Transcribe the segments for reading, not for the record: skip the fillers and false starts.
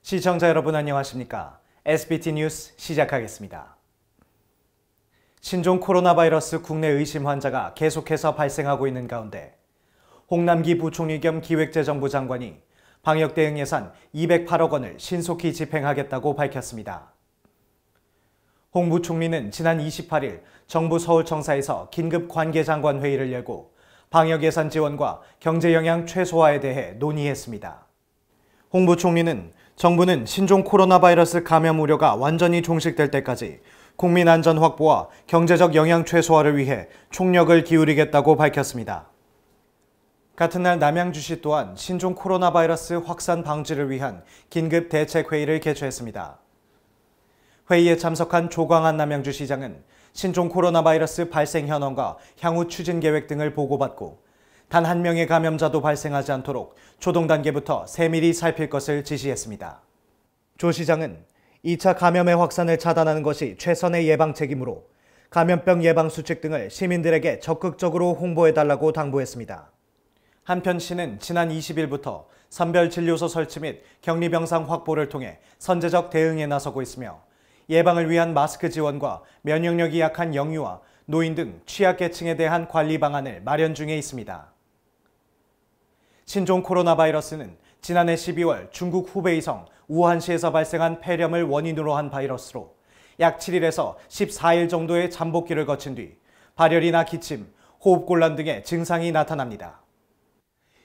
시청자 여러분 안녕하십니까? SBT 뉴스 시작하겠습니다. 신종 코로나 바이러스 국내 의심 환자가 계속해서 발생하고 있는 가운데 홍남기 부총리 겸 기획재정부 장관이 방역 대응 예산 208억 원을 신속히 집행하겠다고 밝혔습니다. 홍 부총리는 지난 28일 정부 서울청사에서 긴급 관계장관 회의를 열고 방역 예산 지원과 경제 영향 최소화에 대해 논의했습니다. 홍 부총리는 정부는 신종 코로나 바이러스 감염 우려가 완전히 종식될 때까지 국민 안전 확보와 경제적 영향 최소화를 위해 총력을 기울이겠다고 밝혔습니다. 같은 날 남양주시 또한 신종 코로나 바이러스 확산 방지를 위한 긴급 대책 회의를 개최했습니다. 회의에 참석한 조광한 남양주시장은 신종 코로나 바이러스 발생 현황과 향후 추진 계획 등을 보고받고 단 한 명의 감염자도 발생하지 않도록 초동 단계부터 세밀히 살필 것을 지시했습니다. 조 시장은 2차 감염의 확산을 차단하는 것이 최선의 예방책이므로 감염병 예방 수칙 등을 시민들에게 적극적으로 홍보해달라고 당부했습니다. 한편 시는 지난 20일부터 선별진료소 설치 및 격리병상 확보를 통해 선제적 대응에 나서고 있으며 예방을 위한 마스크 지원과 면역력이 약한 영유아, 노인 등 취약계층에 대한 관리 방안을 마련 중에 있습니다. 신종 코로나 바이러스는 지난해 12월 중국 후베이성 우한시에서 발생한 폐렴을 원인으로 한 바이러스로 약 7일에서 14일 정도의 잠복기를 거친 뒤 발열이나 기침, 호흡곤란 등의 증상이 나타납니다.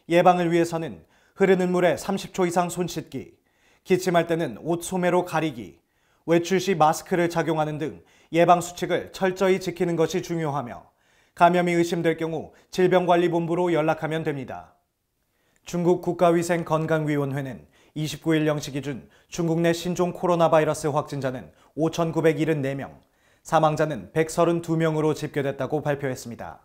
예방을 위해서는 흐르는 물에 30초 이상 손 씻기, 기침할 때는 옷 소매로 가리기, 외출 시 마스크를 착용하는 등 예방 수칙을 철저히 지키는 것이 중요하며 감염이 의심될 경우 질병관리본부로 연락하면 됩니다. 중국 국가위생건강위원회는 29일 0시 기준 중국 내 신종 코로나 바이러스 확진자는 5,974명, 사망자는 132명으로 집계됐다고 발표했습니다.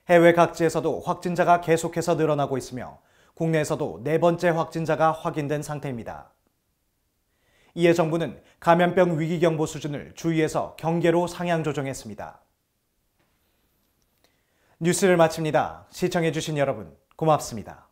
해외 각지에서도 확진자가 계속해서 늘어나고 있으며 국내에서도 네 번째 확진자가 확인된 상태입니다. 이에 정부는 감염병 위기경보 수준을 주의에서 경계로 상향 조정했습니다. 뉴스를 마칩니다. 시청해주신 여러분 고맙습니다.